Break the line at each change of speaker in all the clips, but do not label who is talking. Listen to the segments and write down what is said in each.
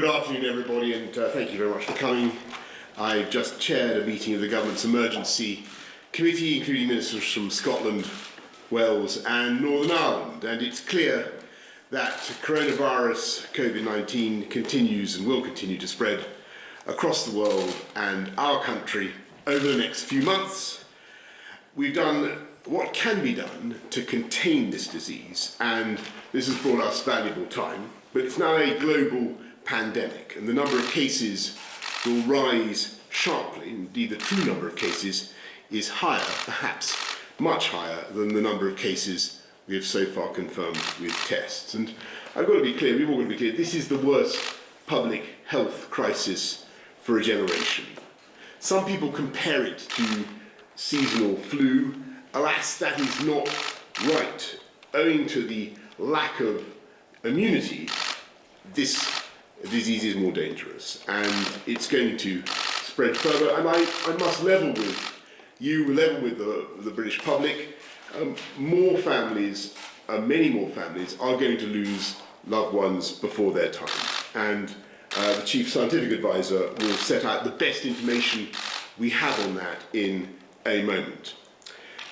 Good afternoon, everybody, and thank you very much for coming. I've just chaired a meeting of the Government's Emergency Committee, including ministers from Scotland, Wales and Northern Ireland, and it's clear that coronavirus COVID-19 continues and will continue to spread across the world and our country over the next few months. We've done what can be done to contain this disease, and this has brought us valuable time, but it's now a global pandemic, and the number of cases will rise sharply. Indeed, the true number of cases is higher, perhaps much higher, than the number of cases we have so far confirmed with tests. And I've got to be clear, we've all got to be clear, this is the worst public health crisis for a generation. Some people compare it to seasonal flu. Alas, that is not right. Owing to the lack of immunity, this disease is more dangerous and it's going to spread further. And I must level with you, level with the British public. More families, many more families, are going to lose loved ones before their time. And the Chief Scientific Advisor will set out the best information we have on that in a moment.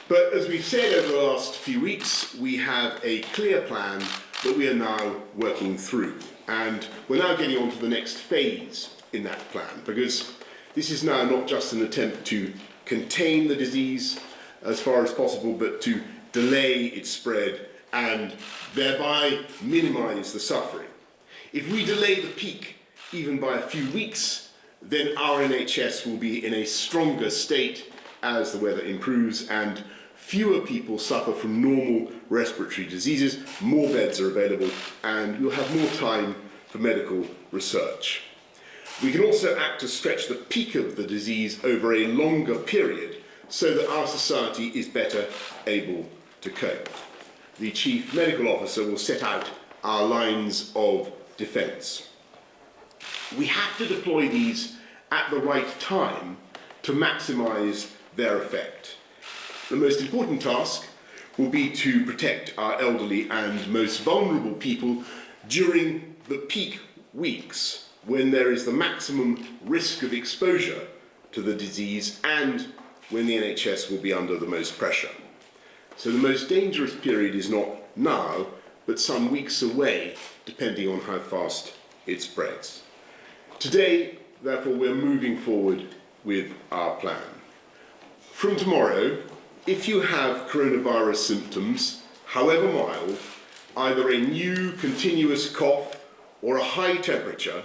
But as we've said over the last few weeks, we have a clear plan that we are now working through. And we're now getting on to the next phase in that plan, because this is now not just an attempt to contain the disease as far as possible, but to delay its spread and thereby minimise the suffering. If we delay the peak even by a few weeks, then our NHS will be in a stronger state as the weather improves and fewer people suffer from normal respiratory diseases, more beds are available, and we'll have more time for medical research. We can also act to stretch the peak of the disease over a longer period so that our society is better able to cope. The Chief Medical Officer will set out our lines of defence. We have to deploy these at the right time to maximise their effect. The most important task will be to protect our elderly and most vulnerable people during the peak weeks when there is the maximum risk of exposure to the disease and when the NHS will be under the most pressure. So the most dangerous period is not now, but some weeks away, depending on how fast it spreads. Today, therefore, we're moving forward with our plan. From tomorrow, if you have coronavirus symptoms, however mild, either a new continuous cough or a high temperature,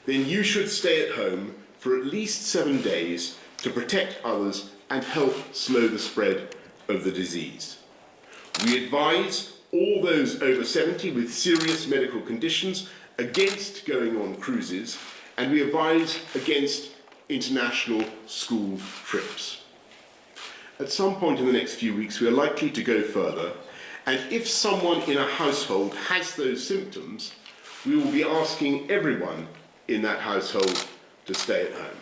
then you should stay at home for at least 7 days to protect others and help slow the spread of the disease. We advise all those over 70 with serious medical conditions against going on cruises, and we advise against international school trips. At some point in the next few weeks, we are likely to go further, and if someone in a household has those symptoms, we will be asking everyone in that household to stay at home.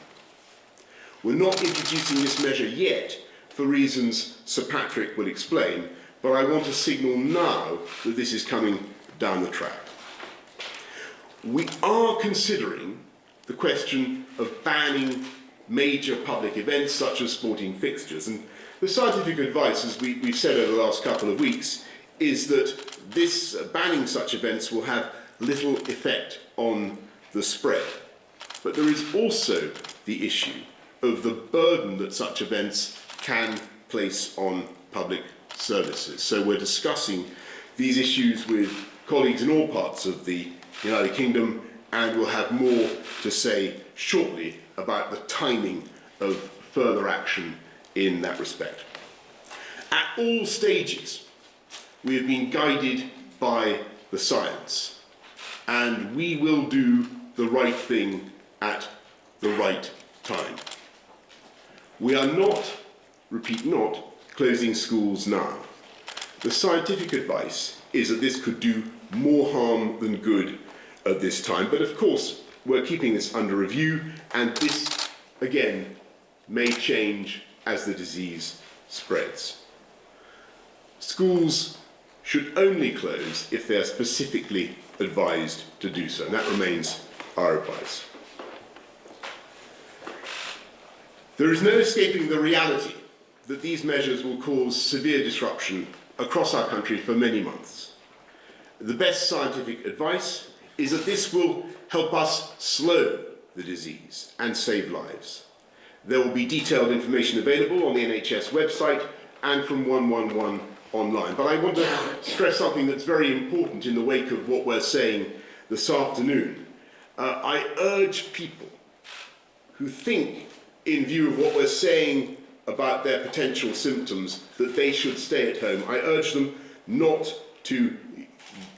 We're not introducing this measure yet for reasons Sir Patrick will explain, but I want to signal now that this is coming down the track. We are considering the question of banning major public events such as sporting fixtures, and the scientific advice, as we've said over the last couple of weeks, is that this banning such events will have little effect on the spread. But there is also the issue of the burden that such events can place on public services. So we're discussing these issues with colleagues in all parts of the United Kingdom, and we'll have more to say shortly about the timing of further action in that respect. At all stages, we have been guided by the science, and we will do the right thing at the right time. We are not, repeat not, closing schools now. The scientific advice is that this could do more harm than good at this time, but of course we're keeping this under review, and this again may change as the disease spreads. Schools should only close if they are specifically advised to do so, and that remains our advice. There is no escaping the reality that these measures will cause severe disruption across our country for many months. The best scientific advice is that this will help us slow the disease and save lives. There will be detailed information available on the NHS website and from 111 online. But I want to stress something that's very important in the wake of what we're saying this afternoon. I urge people who think, in view of what we're saying about their potential symptoms, that they should stay at home. I urge them not to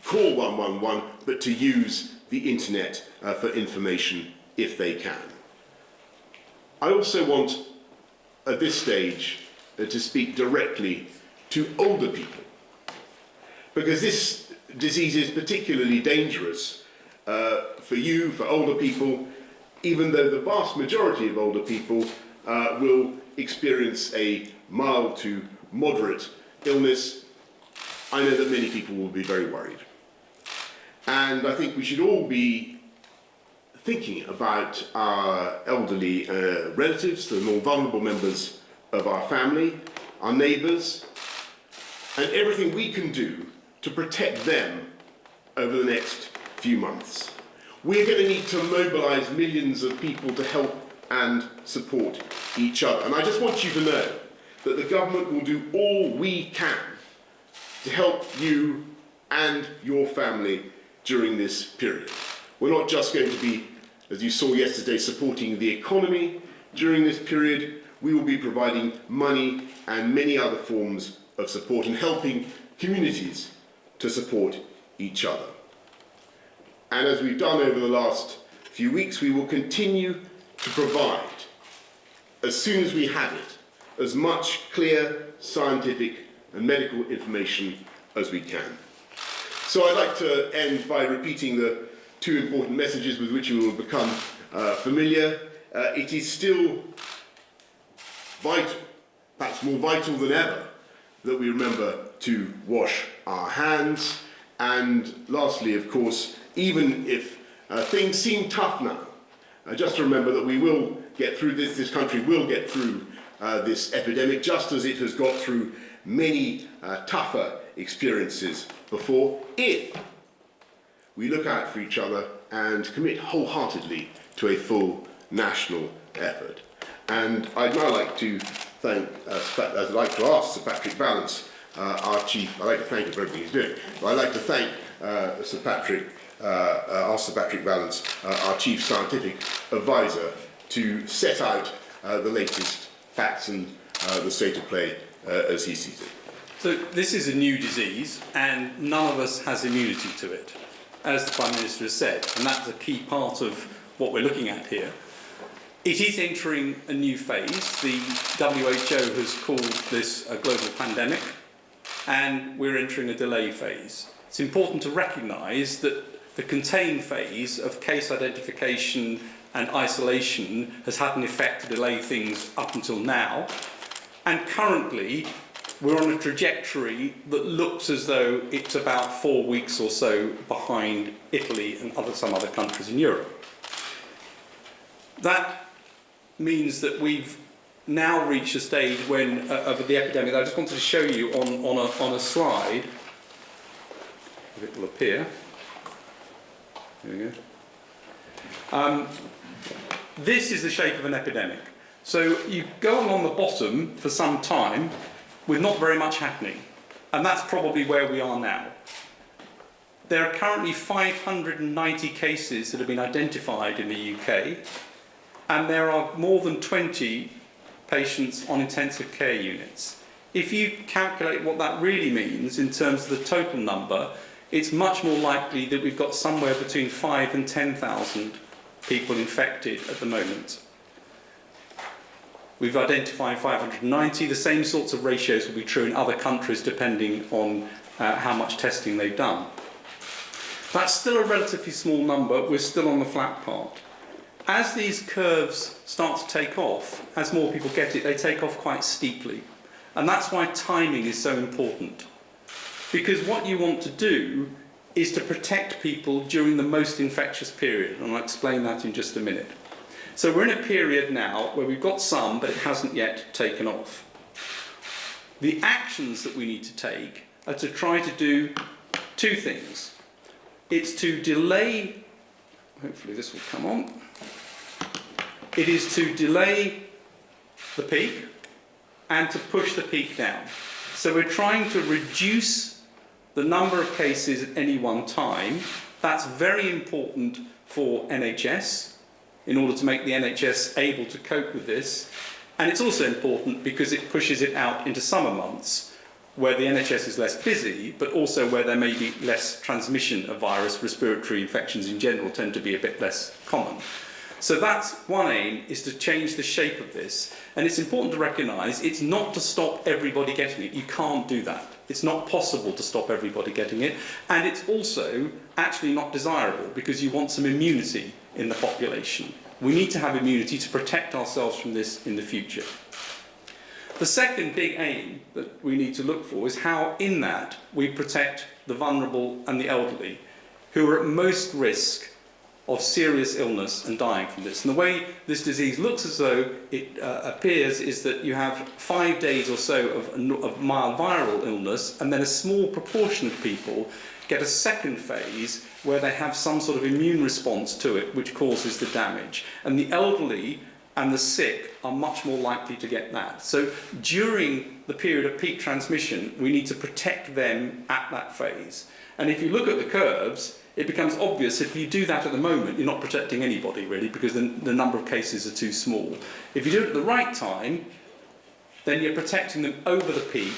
call 111, but to use the internet for information if they can. I also want, at this stage, to speak directly to older people, because this disease is particularly dangerous for you, for older people, even though the vast majority of older people will experience a mild to moderate illness. I know that many people will be very worried. And I think we should all be thinking about our elderly relatives, the more vulnerable members of our family, our neighbours, and everything we can do to protect them over the next few months. We're going to need to mobilise millions of people to help and support each other. And I just want you to know that the government will do all we can to help you and your family during this period. We're not just going to be, as you saw yesterday, supporting the economy during this period. We will be providing money and many other forms of support and helping communities to support each other. And as we've done over the last few weeks, we will continue to provide, as soon as we have it, as much clear scientific and medical information as we can. So I'd like to end by repeating the two important messages with which you will become familiar. It is still vital, perhaps more vital than ever, that we remember to wash our hands. And lastly, of course, even if things seem tough now, just to remember that we will get through this. This country will get through this epidemic, just as it has got through many tougher experiences before, if we look out for each other and commit wholeheartedly to a full national effort. And I'd now like to thank, I'd like to ask Sir Patrick Vallance, our chief. I'd like to thank him for everything he's doing. But I'd like to thank Sir Patrick Vallance, our chief scientific advisor, to set out the latest facts and the state of play as he sees it.
So this is a new disease, and none of us has immunity to it, as the Prime Minister has said, and that's a key part of what we're looking at here. It is entering a new phase. The WHO has called this a global pandemic, and we're entering a delay phase. It's important to recognise that the contain phase of case identification and isolation has had an effect to delay things up until now, and currently we're on a trajectory that looks as though it's about 4 weeks or so behind Italy and some other countries in Europe. That means that we've now reached a stage when of the epidemic that I just wanted to show you on a slide. If it will appear. Here we go. This is the shape of an epidemic. So you go on the bottom for some time with not very much happening, and that's probably where we are now. There are currently 590 cases that have been identified in the UK, and there are more than 20 patients on intensive care units. If you calculate what that really means in terms of the total number, it's much more likely that we've got somewhere between 5,000 and 10,000 people infected at the moment. We've identified 590. The same sorts of ratios will be true in other countries depending on how much testing they've done. That's still a relatively small number. We're still on the flat part. As these curves start to take off, as more people get it, they take off quite steeply. And that's why timing is so important. Because what you want to do is to protect people during the most infectious period, and I'll explain that in just a minute. So we're in a period now where we've got some, but it hasn't yet taken off. The actions that we need to take are to try to do two things. It's to delay, hopefully this will come on, it is to delay the peak and to push the peak down. So we're trying to reduce the number of cases at any one time. That's very important for NHS in order to make the NHS able to cope with this. And it's also important because it pushes it out into summer months where the NHS is less busy, but also where there may be less transmission of virus. Respiratory infections in general tend to be a bit less common. So that's one aim, is to change the shape of this. And it's important to recognise it's not to stop everybody getting it. You can't do that. It's not possible to stop everybody getting it. And it's also actually not desirable because you want some immunity in the population. We need to have immunity to protect ourselves from this in the future. The second big aim that we need to look for is how in that we protect the vulnerable and the elderly, who are at most risk of serious illness and dying from this. And the way this disease looks as though it appears is that you have 5 days or so of mild viral illness, and then a small proportion of people get a second phase where they have some sort of immune response to it which causes the damage. And the elderly and the sick are much more likely to get that. So during the period of peak transmission, we need to protect them at that phase. And if you look at the curves, it becomes obvious if you do that at the moment, you're not protecting anybody really, because the number of cases are too small. If you do it at the right time, then you're protecting them over the peak,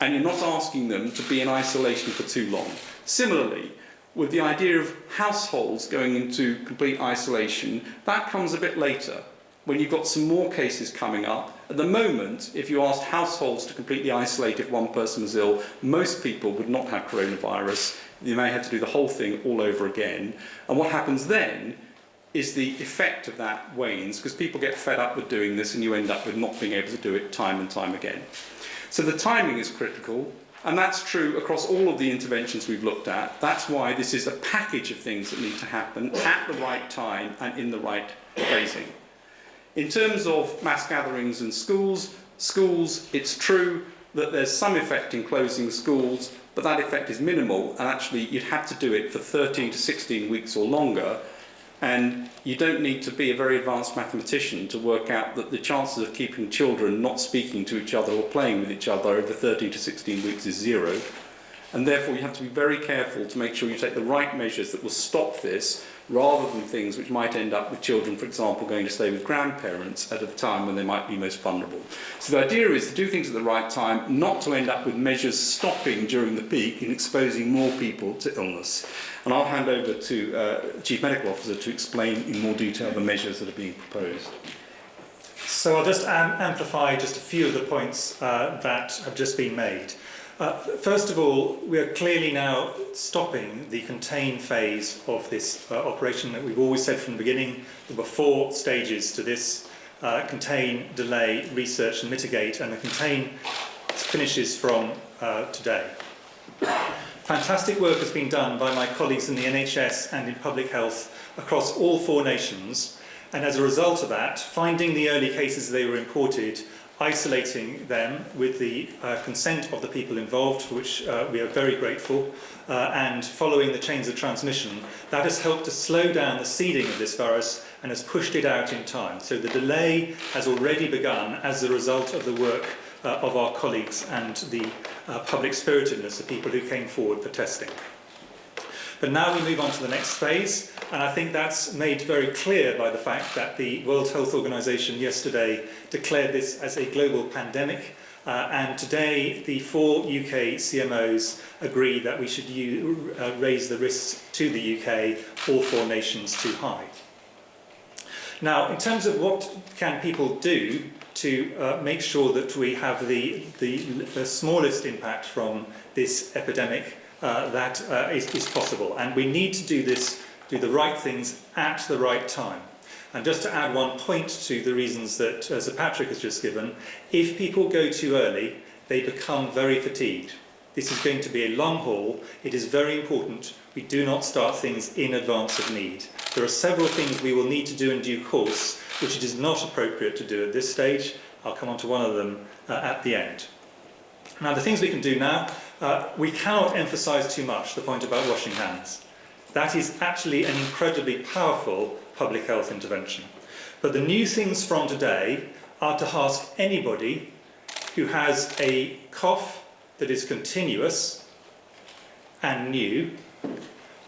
and you're not asking them to be in isolation for too long. Similarly, with the idea of households going into complete isolation, that comes a bit later, when you've got some more cases coming up. At the moment, if you asked households to completely isolate if one person was ill, most people would not have coronavirus. You may have to do the whole thing all over again. And what happens then is the effect of that wanes, because people get fed up with doing this and you end up with not being able to do it time and time again. So the timing is critical, and that's true across all of the interventions we've looked at. That's why this is a package of things that need to happen at the right time and in the right phasing. In terms of mass gatherings and schools, it's true that there's some effect in closing schools, but that effect is minimal, and actually you'd have to do it for 13 to 16 weeks or longer, and you don't need to be a very advanced mathematician to work out that the chances of keeping children not speaking to each other or playing with each other over 13 to 16 weeks is 0. And therefore you have to be very careful to make sure you take the right measures that will stop this, rather than things which might end up with children, for example, going to stay with grandparents at a time when they might be most vulnerable. So the idea is to do things at the right time, not to end up with measures stopping during the peak and exposing more people to illness. And I'll hand over to the Chief Medical Officer to explain in more detail the measures that are being proposed.
So I'll just amplify just a few of the points that have just been made. First of all, we are clearly now stopping the contain phase of this operation that we've always said from the beginning. There were 4 stages to this: contain, delay, research and mitigate, and the contain finishes from today. Fantastic work has been done by my colleagues in the NHS and in public health across all 4 nations, and as a result of that, finding the early cases as they were reported, isolating them with the consent of the people involved, for which we are very grateful, and following the chains of transmission, that has helped to slow down the seeding of this virus and has pushed it out in time. So the delay has already begun as a result of the work of our colleagues and the public spiritedness of people who came forward for testing. But now we move on to the next phase, and I think that's made very clear by the fact that the World Health Organization yesterday declared this as a global pandemic, and today the 4 UK CMOs agree that we should raise the risks to the UK, all 4 nations, too high. Now, in terms of what can people do to make sure that we have the smallest impact from this epidemic, that is possible, and we need to do the right things at the right time. And just to add one point to the reasons that Sir Patrick has just given, if people go too early, they become very fatigued. This is going to be a long haul. It is very important we do not start things in advance of need. There are several things we will need to do in due course, which it is not appropriate to do at this stage. I'll come on to one of them at the end. Now, the things we can do now, we cannot emphasise too much the point about washing hands. That is actually an incredibly powerful public health intervention. But the new things from today are to ask anybody who has a cough that is continuous and new,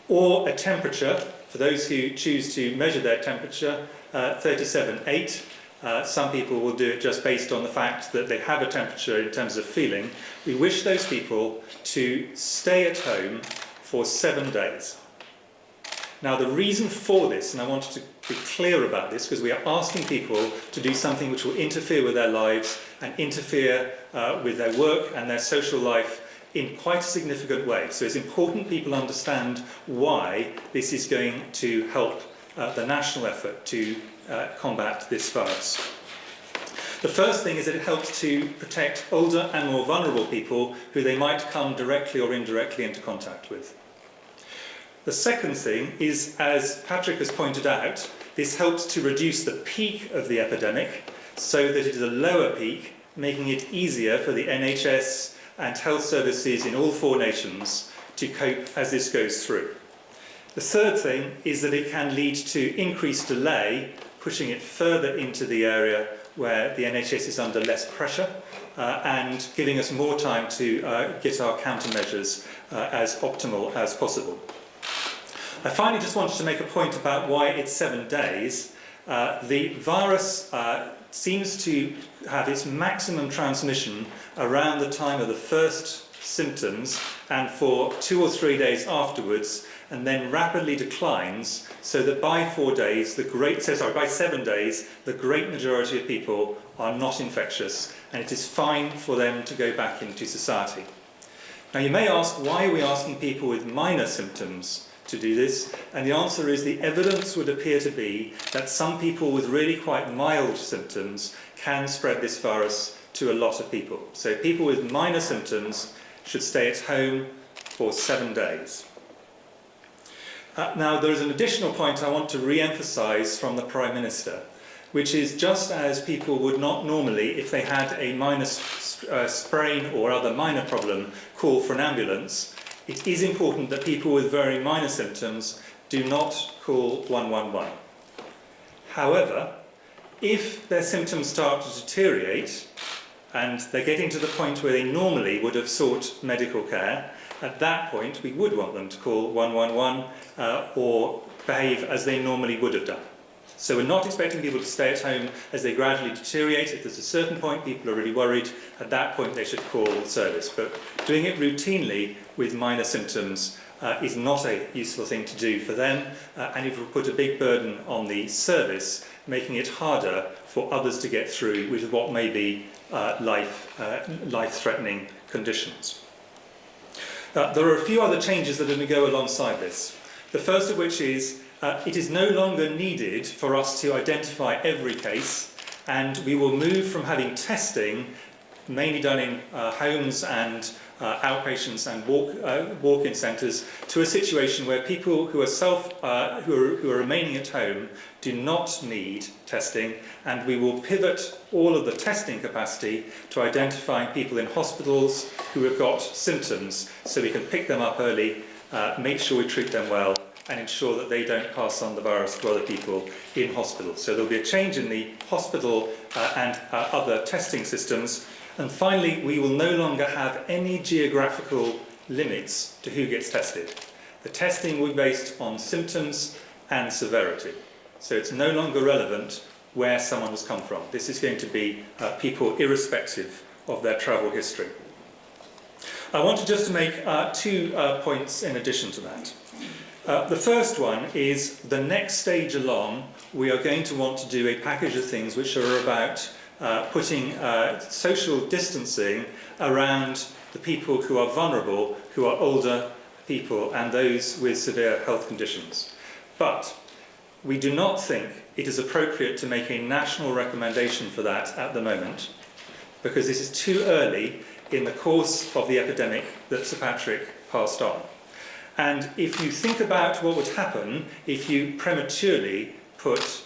or a temperature, for those who choose to measure their temperature, 37.8. Some people will do it just based on the fact that they have a temperature in terms of feeling. We wish those people to stay at home for 7 days. Now, the reason for this, and I wanted to be clear about this, because we are asking people to do something which will interfere with their lives and interfere with their work and their social life in quite a significant way. So it's important people understand why this is going to help the national effort to combat this virus. The first thing is that it helps to protect older and more vulnerable people who they might come directly or indirectly into contact with. The second thing is, as Patrick has pointed out, this helps to reduce the peak of the epidemic so that it is a lower peak, making it easier for the NHS and health services in all 4 nations to cope as this goes through. The third thing is that it can lead to increased delay, pushing it further into the area where the NHS is under less pressure and giving us more time to get our countermeasures as optimal as possible. I finally just wanted to make a point about why it's 7 days. The virus seems to have its maximum transmission around the time of the first symptoms and for 2 or 3 days afterwards, and then rapidly declines, so that by 7 days, the great majority of people are not infectious, and it is fine for them to go back into society. Now, you may ask, why are we asking people with minor symptoms to do this? And the answer is the evidence would appear to be that some people with really quite mild symptoms can spread this virus to a lot of people. So people with minor symptoms should stay at home for 7 days. Now, there is an additional point I want to re-emphasise from the Prime Minister, which is just as people would not normally, if they had a minor sprain or other minor problem, call for an ambulance, it is important that people with very minor symptoms do not call 111. However, if their symptoms start to deteriorate and they're getting to the point where they normally would have sought medical care, at that point we would want them to call 111 or behave as they normally would have done. So we're not expecting people to stay at home as they gradually deteriorate. If there's a certain point people are really worried, at that point they should call the service. But doing it routinely with minor symptoms is not a useful thing to do for them, and it will put a big burden on the service, making it harder for others to get through with what may be life-threatening conditions. There are a few other changes that are going to go alongside this. The first of which is it is no longer needed for us to identify every case, and we will move from having testing mainly done in homes and outpatients and walk-in centres to a situation where people who are who are remaining at home do not need testing, and we will pivot all of the testing capacity to identifying people in hospitals who have got symptoms, so we can pick them up early, make sure we treat them well, and ensure that they don't pass on the virus to other people in hospital. So there'll be a change in the hospital and other testing systems. And finally, we will no longer have any geographical limits to who gets tested. The testing will be based on symptoms and severity. So it's no longer relevant where someone has come from. This is going to be people irrespective of their travel history. I wanted just to make 2 points in addition to that. The first one is the next stage along, we are going to want to do a package of things which are about putting social distancing around the people who are vulnerable, who are older people and those with severe health conditions. But we do not think it is appropriate to make a national recommendation for that at the moment, because this is too early in the course of the epidemic that Sir Patrick passed on. And if you think about what would happen if you prematurely put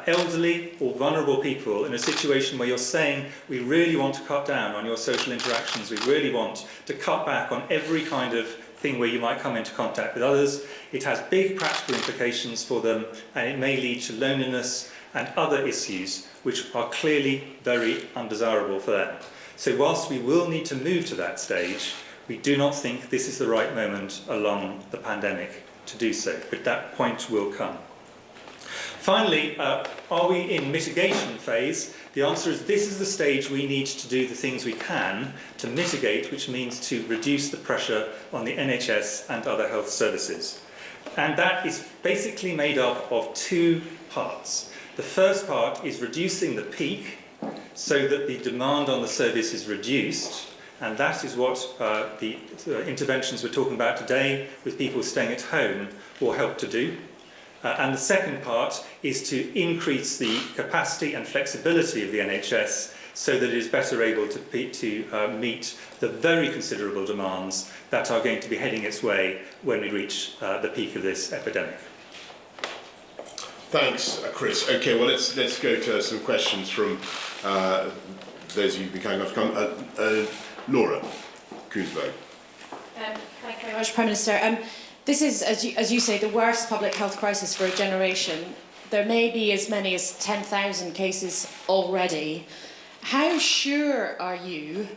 elderly or vulnerable people in a situation where you're saying, we really want to cut down on your social interactions, we really want to cut back on every kind of thing where you might come into contact with others, it has big practical implications for them, and it may lead to loneliness and other issues which are clearly very undesirable for them. So whilst we will need to move to that stage, we do not think this is the right moment along the pandemic to do so, but that point will come. Finally, are we in mitigation phase? The answer is this is the stage we need to do the things we can to mitigate, which means to reduce the pressure on the NHS and other health services. And that is basically made up of two parts. The first part is reducing the peak so that the demand on the service is reduced. And that is what the interventions we're talking about today with people staying at home will help to do. And the second part is to increase the capacity and flexibility of the NHS so that it is better able to meet the very considerable demands that are going to be heading its way when we reach the peak of this epidemic.
Thanks, Chris. Okay, well, let's go to some questions from those of you who've been kind enough to come. Laura Kuhnsberg.
Thank you very much, Prime Minister. This is, as you say, the worst public health crisis for a generation. There may be as many as 10,000 cases already. How sure are you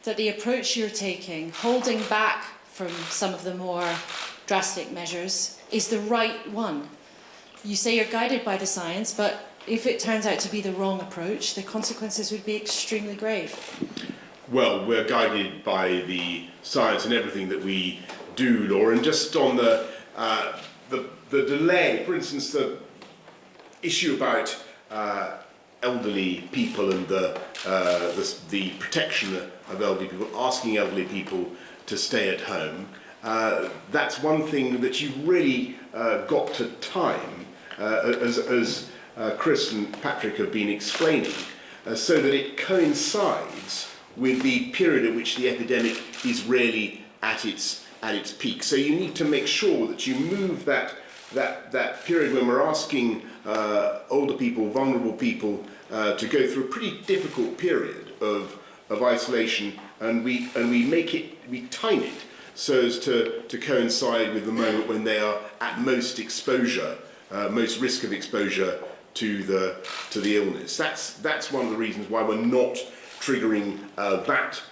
that the approach you're taking, holding back from some of the more drastic measures, is the right one? You say you're guided by the science, but if it turns out to be the wrong approach, the consequences would be extremely grave.
Well, we're guided by the science and everything that we do, Laura. And just on the delay, for instance, the issue about elderly people and the protection of elderly people, asking elderly people to stay at home, that's one thing that you've really got to time, as Chris and Patrick have been explaining, so that it coincides with the period at which the epidemic is really at its peak. So you need to make sure that you move that period when we're asking older people, vulnerable people, to go through a pretty difficult period of isolation, and we time it so as to coincide with the moment when they are at most exposure, most risk of exposure to the illness. That's one of the reasons why we're not triggering that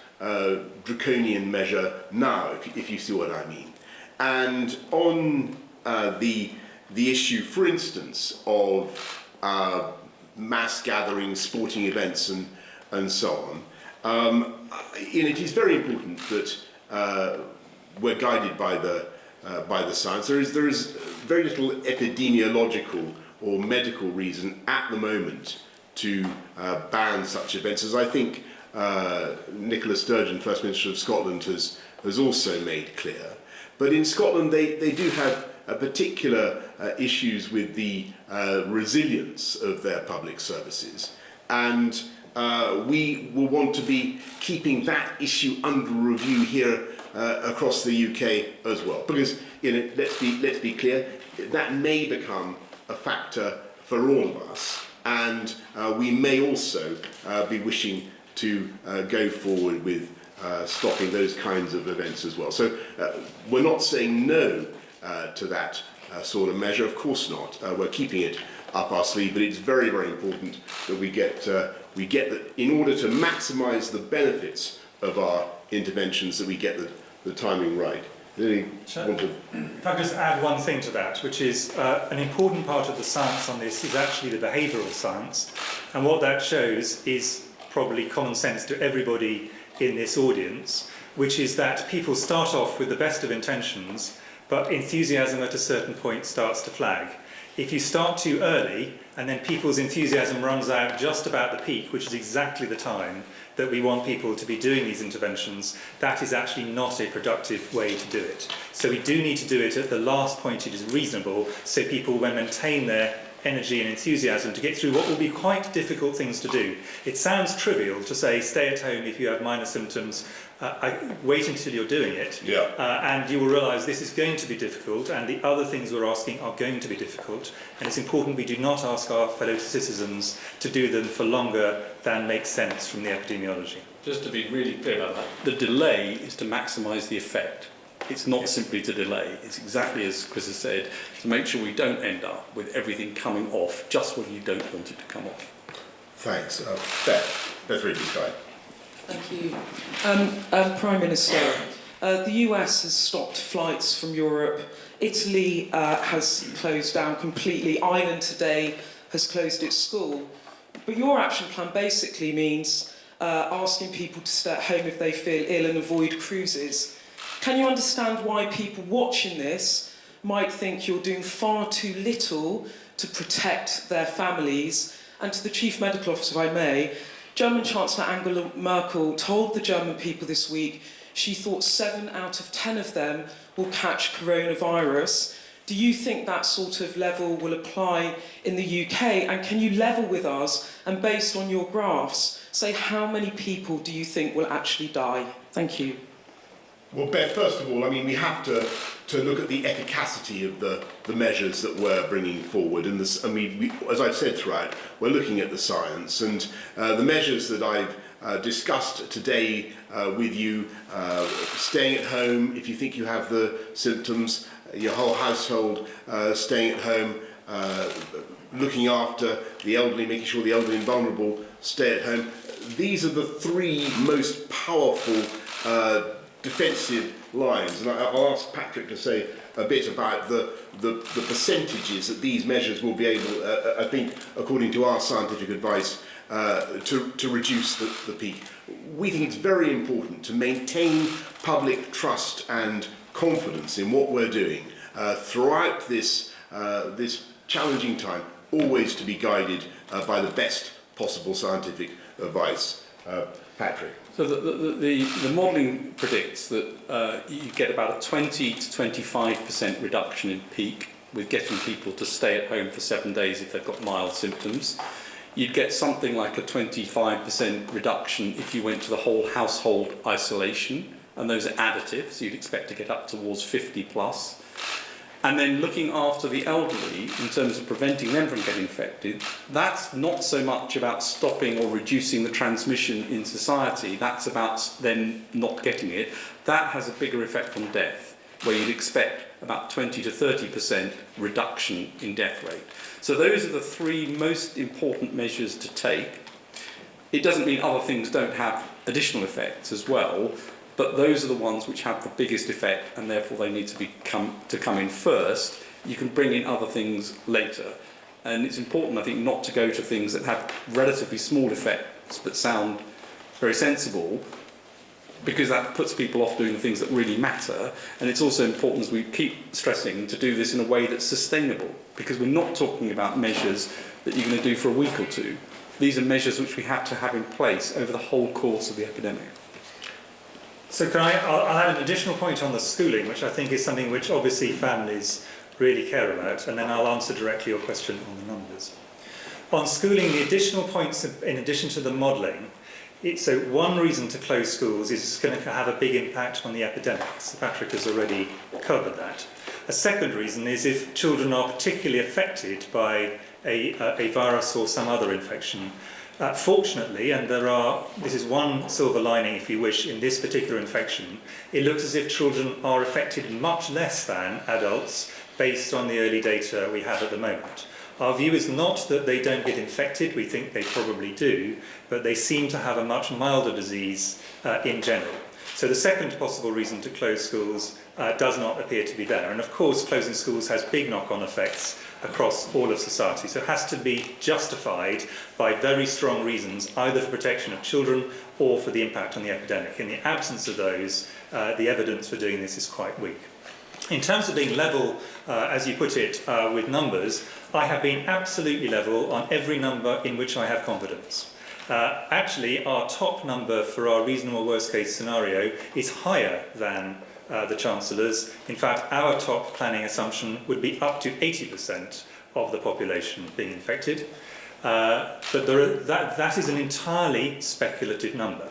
draconian measure now, if you see what I mean. And on the issue, for instance, of mass gatherings, sporting events, and so on, it is very important that we're guided by the science. There is very little epidemiological or medical reason at the moment to ban such events, as I think Nicola Sturgeon, First Minister of Scotland, has also made clear. But in Scotland they do have particular issues with the resilience of their public services, and we will want to be keeping that issue under review here across the UK as well, because let's be clear, that may become a factor for all of us, and we may also be wishing to go forward with stopping those kinds of events as well. So we're not saying no to that sort of measure, of course not. We're keeping it up our sleeve, but it's very, very important that we get that, in order to maximise the benefits of our interventions, that we get the timing right.
If I could just add one thing to that, which is an important part of the science on this is actually the behavioural science, and what that shows is probably common sense to everybody in this audience, which is that people start off with the best of intentions, but enthusiasm at a certain point starts to flag. If you start too early and then people's enthusiasm runs out just about the peak, which is exactly the time that we want people to be doing these interventions, that is actually not a productive way to do it. So we do need to do it at the last point it is reasonable, so people will maintain their energy and enthusiasm to get through what will be quite difficult things to do. It sounds trivial to say stay at home if you have minor symptoms, wait until you're doing it, and you will realise this is going to be difficult, and the other things we're asking are going to be difficult, and it's important we do not ask our fellow citizens to do them for longer than makes sense from the epidemiology.
Just to be really clear about that, the delay is to maximise the effect. It's not simply to delay, it's exactly as Chris has said, to make sure we don't end up with everything coming off just when you don't want it to come off.
Thanks. Beth Ridley-Stein.
Thank you. Prime Minister, the US has stopped flights from Europe. Italy has closed down completely. Ireland today has closed its school. But your action plan basically means asking people to stay at home if they feel ill and avoid cruises. Can you understand why people watching this might think you're doing far too little to protect their families? And to the Chief Medical Officer, if I may, German Chancellor Angela Merkel told the German people this week she thought 7 out of 10 of them will catch coronavirus. Do you think that sort of level will apply in the UK? And can you level with us, and based on your graphs, say how many people do you think will actually die? Thank you.
Well, Beth, first of all, I mean, we have to look at the efficacy of the measures that we're bringing forward. And this, I mean, as I've said throughout, we're looking at the science. And the measures that I've discussed today with you, staying at home if you think you have the symptoms, your whole household staying at home, looking after the elderly, making sure the elderly and vulnerable stay at home. These are the 3 most powerful defensive lines, and I'll ask Patrick to say a bit about the percentages that these measures will be able, I think, according to our scientific advice, to reduce the peak. We think it's very important to maintain public trust and confidence in what we're doing throughout this challenging time, always to be guided by the best possible scientific advice. Patrick.
So the modelling predicts that you get about a 20 to 25% reduction in peak with getting people to stay at home for 7 days if they've got mild symptoms. You'd get something like a 25% reduction if you went to the whole household isolation, and those are additive, so you'd expect to get up towards 50 plus. And then looking after the elderly in terms of preventing them from getting infected, that's not so much about stopping or reducing the transmission in society, that's about them not getting it. That has a bigger effect on death, where you'd expect about 20 to 30% reduction in death rate. So those are the 3 most important measures to take. It doesn't mean other things don't have additional effects as well, but those are the ones which have the biggest effect, and therefore they need to come in first. You can bring in other things later, and it's important, I think, not to go to things that have relatively small effects but sound very sensible, because that puts people off doing the things that really matter. And it's also important, as we keep stressing, to do this in a way that's sustainable, because we're not talking about measures that you're going to do for a week or 2. These are measures which we have to have in place over the whole course of the epidemic.
So I'll add an additional point on the schooling, which I think is something which obviously families really care about, and then I'll answer directly your question on the numbers. On schooling, the additional points, in addition to the modelling, so one reason to close schools is it's going to have a big impact on the epidemic. So Patrick has already covered that. A second reason is if children are particularly affected by a virus or some other infection. Fortunately, and this is one silver lining, if you wish, in this particular infection, it looks as if children are affected much less than adults based on the early data we have at the moment. Our view is not that they don't get infected, we think they probably do, but they seem to have a much milder disease in general. So the second possible reason to close schools does not appear to be there. And of course, closing schools has big knock-on effects across all of society. So it has to be justified by very strong reasons, either for protection of children or for the impact on the epidemic. In the absence of those, the evidence for doing this is quite weak. In terms of being level, as you put it, with numbers, I have been absolutely level on every number in which I have confidence. Actually, our top number for our reasonable worst case scenario is higher than the Chancellor's. In fact, our top planning assumption would be up to 80% of the population being infected. But that is an entirely speculative number.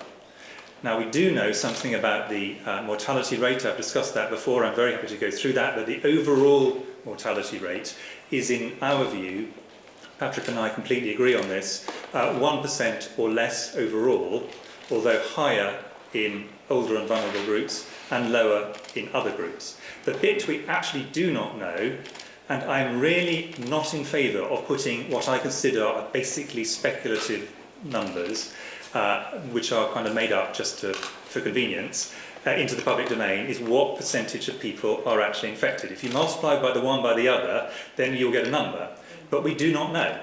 Now, we do know something about the mortality rate. I've discussed that before. I'm very happy to go through that. But the overall mortality rate is, in our view, Patrick and I completely agree on this, 1% or less overall, although higher in older and vulnerable groups and lower in other groups. The bit we actually do not know, and I'm really not in favour of putting what I consider are basically speculative numbers, which are kind of made up just for convenience, into the public domain, is what percentage of people are actually infected. If you multiply by the one by the other, then you'll get a number. But we do not know.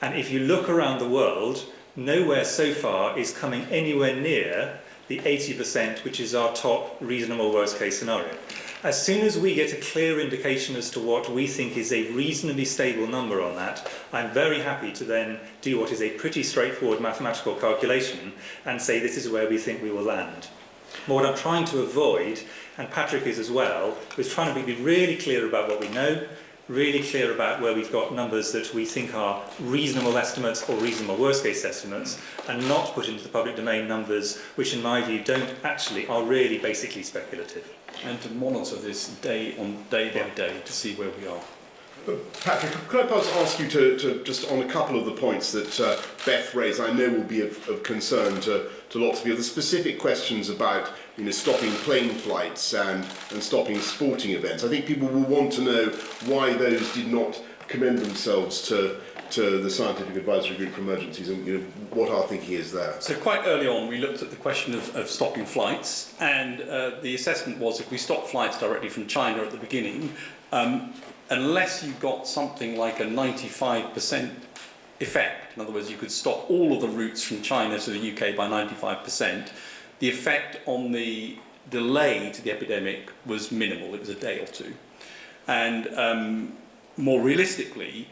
And if you look around the world, nowhere so far is coming anywhere near the 80%, which is our top reasonable worst case scenario. As soon as we get a clear indication as to what we think is a reasonably stable number on that, I'm very happy to then do what is a pretty straightforward mathematical calculation and say this is where we think we will land. But what I'm trying to avoid, and Patrick is as well, is trying to be really clear about what we know, really clear about where we've got numbers that we think are reasonable estimates or reasonable worst case estimates, and not put into the public domain numbers which in my view are really basically speculative.
And to monitor this day by day to see where we are.
Patrick, could I perhaps ask you to just on a couple of the points that Beth raised, I know will be of concern to lots of people, the specific questions about stopping plane flights and stopping sporting events. I think people will want to know why those did not commend themselves to the Scientific Advisory Group for Emergencies and what our thinking is there.
So quite early on we looked at the question of stopping flights, and the assessment was if we stop flights directly from China at the beginning, unless you got something like a 95% effect, in other words you could stop all of the routes from China to the UK by 95%, the effect on the delay to the epidemic was minimal. It was a day or two. And more realistically,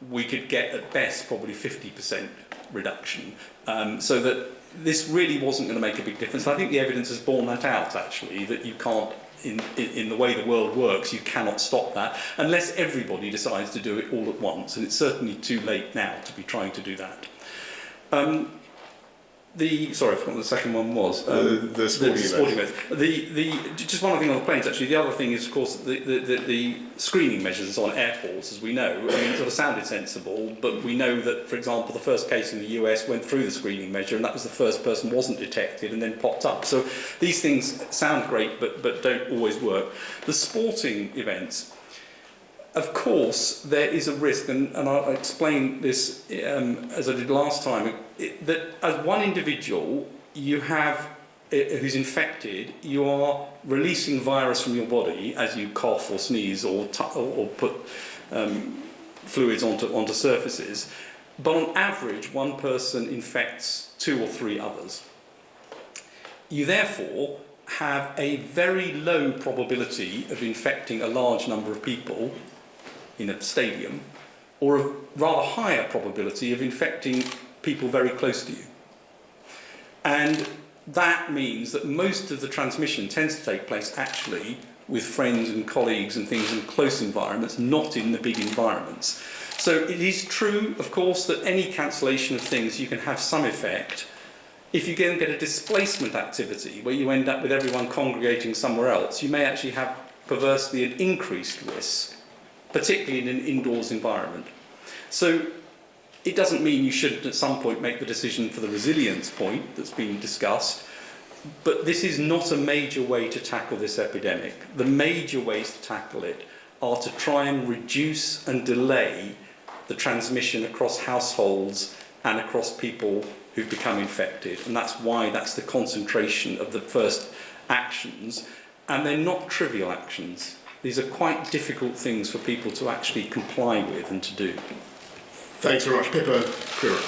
we could get at best probably 50% reduction. So that this really wasn't going to make a big difference. I think the evidence has borne that out, actually, that you can't, in the way the world works, you cannot stop that unless everybody decides to do it all at once. And it's certainly too late now to be trying to do that. Sorry, I forgot what the second one was.
The sporting events.
Just one other thing on the planes, actually. The other thing is, of course, the screening measures on airports, as we know. I mean, it sort of sounded sensible, but we know that, for example, the first case in the US went through the screening measure, and that was the first person wasn't detected and then popped up. So these things sound great, but don't always work. The sporting events. Of course, there is a risk, and I'll explain this as I did last time, that as one individual you have who's infected, you are releasing virus from your body as you cough or sneeze or put fluids onto surfaces. But on average, one person infects 2 or 3 others. You therefore have a very low probability of infecting a large number of people in a stadium, or a rather higher probability of infecting people very close to you. And that means that most of the transmission tends to take place actually with friends and colleagues and things in close environments, not in the big environments. So it is true, of course, that any cancellation of things you can have some effect. If you get a displacement activity where you end up with everyone congregating somewhere else, you may actually have perversely an increased risk, particularly in an indoors environment. So it doesn't mean you shouldn't at some point make the decision for the resilience point that's been discussed, but this is not a major way to tackle this epidemic. The major ways to tackle it are to try and reduce and delay the transmission across households and across people who've become infected, and that's why that's the concentration of the first actions, and they're not trivial actions. These are quite difficult things for people to actually comply with and to do.
Thanks very much. Pippa Crerar.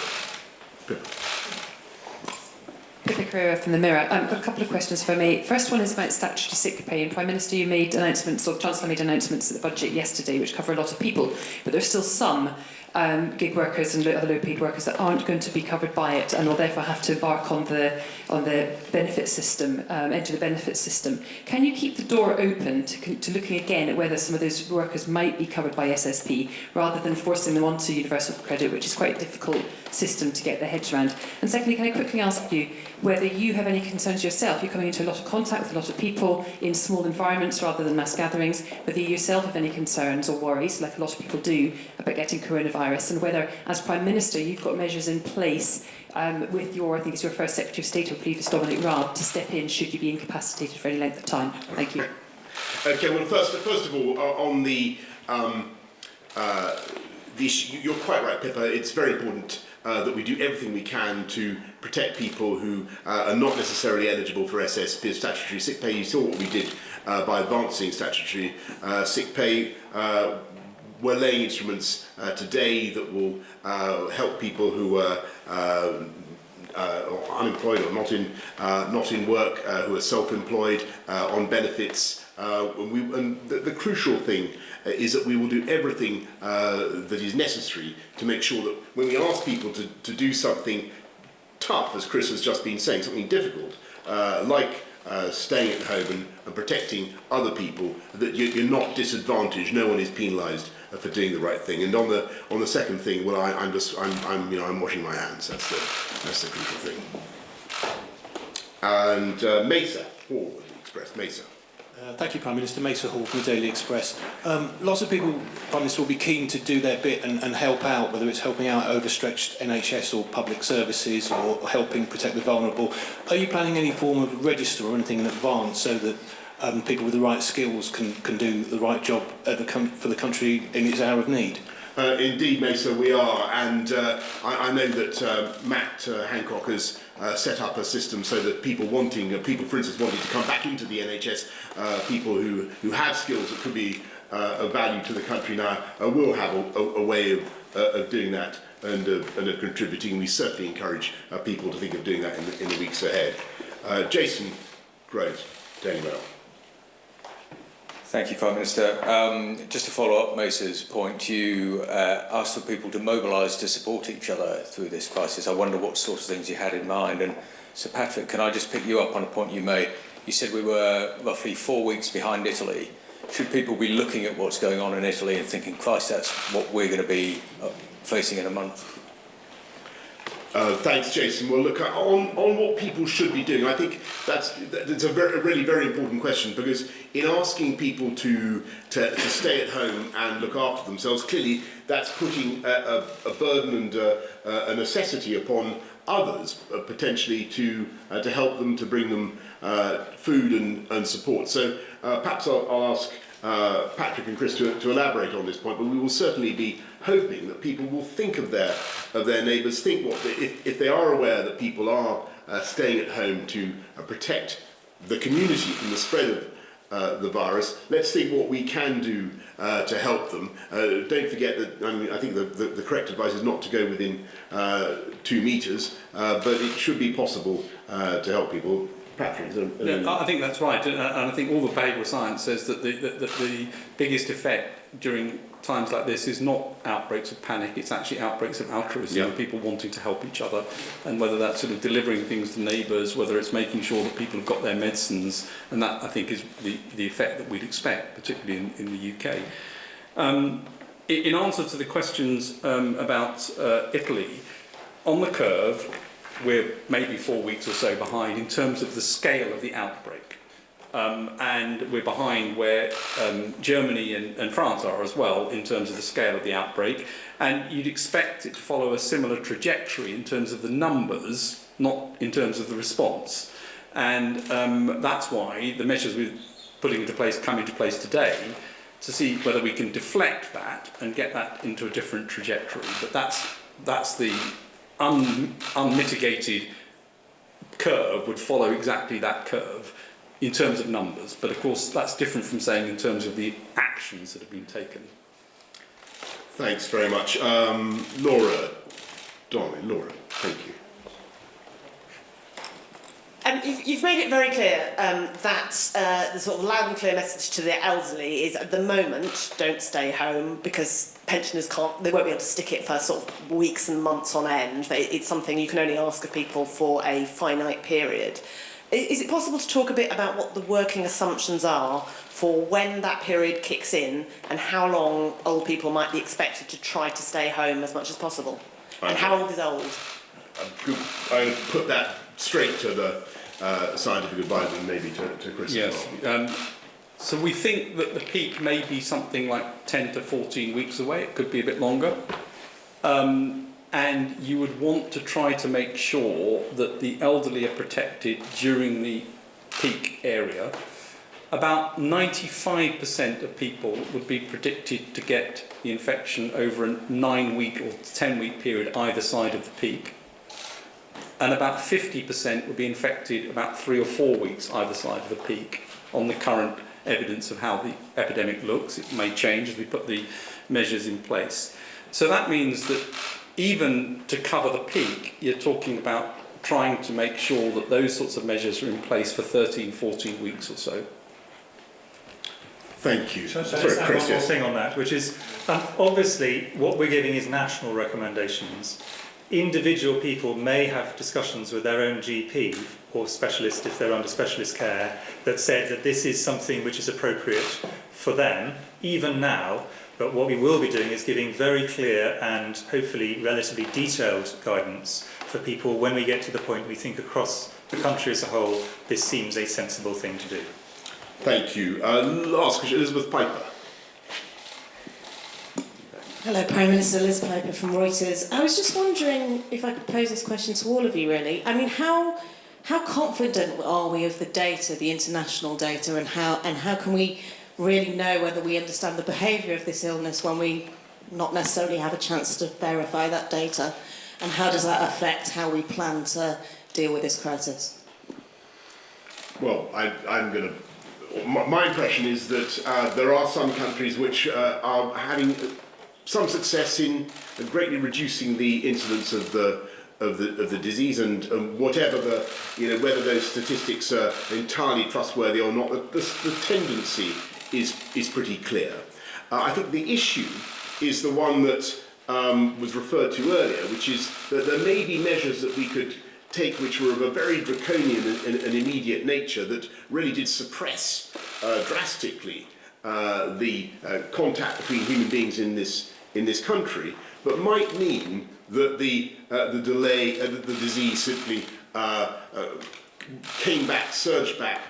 Pippa Crerar from the Mirror. A couple of questions for me. First one is about statutory sick pay. And Prime Minister, you made announcements, or the Chancellor made announcements at the budget yesterday, which cover a lot of people, but there's still some gig workers and other low-paid workers that aren't going to be covered by it and will therefore have to embark on the benefit system, enter the benefit system. Can you keep the door open to looking again at whether some of those workers might be covered by SSP rather than forcing them onto universal credit, which is quite a difficult system to get their heads around? And secondly, can I quickly ask you whether you have any concerns yourself? You're coming into a lot of contact with a lot of people in small environments rather than mass gatherings, whether you yourself have any concerns or worries, like a lot of people do, about getting coronavirus, and whether, as Prime Minister, you've got measures in place with your, I think it's your first Secretary of State, I believe it's Dominic Raab, to step in should you be incapacitated for any length of time. Thank you.
Okay, well, first of all, on the issue, you're quite right, Pippa. It's very important that we do everything we can to protect people who are not necessarily eligible for SSP, statutory sick pay. You saw what we did by advancing statutory sick pay. We're laying instruments today that will help people who are unemployed or not in work, who are self-employed, on benefits. And the crucial thing is that we will do everything that is necessary to make sure that when we ask people to do something tough, as Chris has just been saying, something difficult, like staying at home and protecting other people, that you're not disadvantaged. No one is penalised for doing the right thing. And on the second thing, well, I'm washing my hands. That's the crucial thing. And Mesa, Hall of the Express. Mesa.
Thank you, Prime Minister. Mesa Hall from the Daily Express. Lots of people, Prime Minister, will be keen to do their bit and help out, whether it's helping out overstretched NHS or public services or helping protect the vulnerable. Are you planning any form of register or anything in advance so that people with the right skills can do the right job for the country in its hour of need?
Indeed, Mesa, we are, and I know that Matt Hancock has set up a system so that people, for instance, wanting to come back into the NHS, people who have skills that could be of value to the country now, will have a way of doing that and of contributing. We certainly encourage people to think of doing that in the weeks ahead. Jason Groves, Daily Mail.
Thank you, Prime Minister. Just to follow up Mesa's point, you asked for people to mobilise to support each other through this crisis. I wonder what sorts of things you had in mind. And Sir Patrick, can I just pick you up on a point you made? You said we were roughly 4 weeks behind Italy. Should people be looking at what's going on in Italy and thinking, Christ, that's what we're going to be facing in a month?
Thanks, Jason. Well, look, on what people should be doing, I think that's a really very important question, because in asking people to stay at home and look after themselves, clearly that's putting a burden and a necessity upon others, potentially to help them, to bring them food and support. So perhaps I'll ask Patrick and Chris to elaborate on this point, but we will certainly be hoping that people will think of their neighbours, think if they are aware that people are staying at home to protect the community from the spread of the virus. Let's think what we can do to help them. Don't forget that, I think the correct advice is not to go within 2 metres, but it should be possible to help people. Patrick,
I think that's right, and I think all the behavioural science says that the biggest effect during times like this is not outbreaks of panic, it's actually outbreaks of altruism, and people wanting to help each other, and whether that's sort of delivering things to neighbours, whether it's making sure that people have got their medicines, and that I think is the effect that we'd expect, particularly in the UK. In answer to the questions about Italy, on the curve, we're maybe 4 weeks or so behind in terms of the scale of the outbreak. And we're behind where Germany and France are as well in terms of the scale of the outbreak. And you'd expect it to follow a similar trajectory in terms of the numbers, not in terms of the response. And that's why the measures we're putting into place come into place today, to see whether we can deflect that and get that into a different trajectory. But that's the unmitigated curve would follow exactly that curve in terms of numbers, but of course that's different from saying in terms of the actions that have been taken.
Thanks very much. Laura, thank you.
You've made it very clear that the sort of loud and clear message to the elderly is, at the moment, don't stay home, because pensioners they won't be able to stick it for sort of weeks and months on end. It's something you can only ask of people for a finite period. Is it possible to talk a bit about what the working assumptions are for when that period kicks in, and how long old people might be expected to try to stay home as much as possible? And how old is old?
I put that straight to the scientific advisor and maybe to Chris.
Yes. So we think that the peak may be something like 10 to 14 weeks away. It could be a bit longer. And you would want to try to make sure that the elderly are protected during the peak area. About 95% of people would be predicted to get the infection over a 9-week or 10-week period either side of the peak. And about 50% would be infected about 3 or 4 weeks either side of the peak on the current evidence of how the epidemic looks. It may change as we put the measures in place. So that means that even to cover the peak, you're talking about trying to make sure that those sorts of measures are in place for 13, 14 weeks or so.
Thank you.
Shall I just add one more thing on that, which is obviously what we're giving is national recommendations. Individual people may have discussions with their own GP or specialist, if they're under specialist care, that said that this is something which is appropriate for them, even now. But what we will be doing is giving very clear and hopefully relatively detailed guidance for people when we get to the point we think across the country as a whole, this seems a sensible thing to do.
Thank you. Last question, Elizabeth Piper.
Hello, Prime Minister, Liz Piper from Reuters. I was just wondering if I could pose this question to all of you, really. I mean, how confident are we of the data, the international data, and how can we really know whether we understand the behaviour of this illness when we not necessarily have a chance to verify that data? And how does that affect how we plan to deal with this crisis?
Well, my impression is that there are some countries which are having some success in greatly reducing the incidence of the disease, and whatever whether those statistics are entirely trustworthy or not, the tendency is pretty clear. I think the issue is the one that was referred to earlier, which is that there may be measures that we could take which were of a very draconian and immediate nature that really did suppress drastically the contact between human beings in this country, but might mean that the delay, the disease simply came back, surged back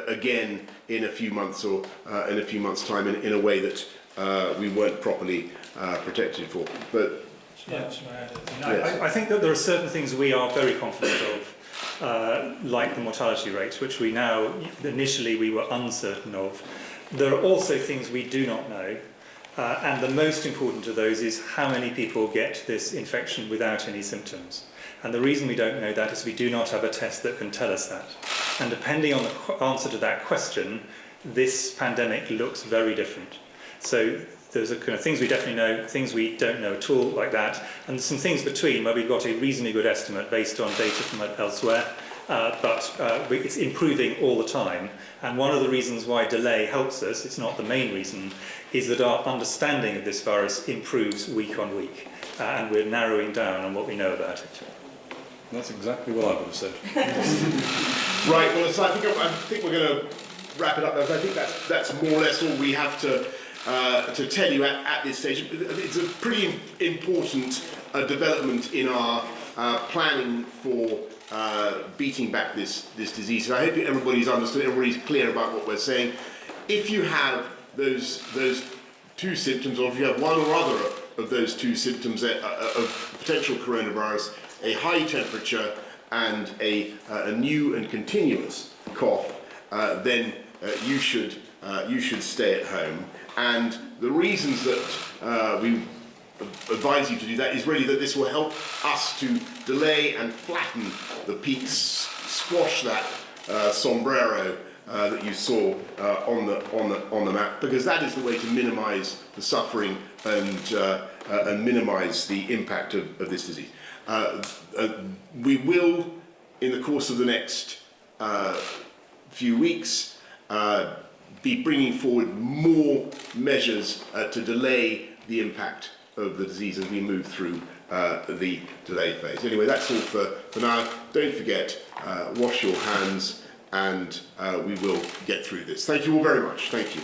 again in a few months or in a few months' time in a way that we weren't properly protected for. But
I think that there are certain things we are very confident of, like the mortality rate, which we now, initially we were uncertain of. There are also things we do not know, and the most important of those is how many people get this infection without any symptoms. And the reason we don't know that is we do not have a test that can tell us that. And depending on the answer to that question, this pandemic looks very different. So there's a kind of things we definitely know, things we don't know at all, like that, and some things between where we've got a reasonably good estimate based on data from elsewhere, but it's improving all the time. And one of the reasons why delay helps us, it's not the main reason, is that our understanding of this virus improves week on week, and we're narrowing down on what we know about it.
That's exactly what I would have said.
Right, well, so I think we're going to wrap it up there. I think that's more or less all we have to tell you at this stage. It's a pretty important development in our planning for beating back this disease. And I hope everybody's understood, everybody's clear about what we're saying. If you have those two symptoms, or if you have one or other of those two symptoms of potential coronavirus, a high temperature and a new and continuous cough, then you should stay at home. And the reasons that we advise you to do that is really that this will help us to delay and flatten the peaks, squash that sombrero that you saw on the map, because that is the way to minimise the suffering and minimise the impact of this disease. We will, in the course of the next few weeks, be bringing forward more measures to delay the impact of the disease as we move through the delay phase. Anyway, that's all for now. Don't forget, wash your hands, and we will get through this. Thank you all very much. Thank you.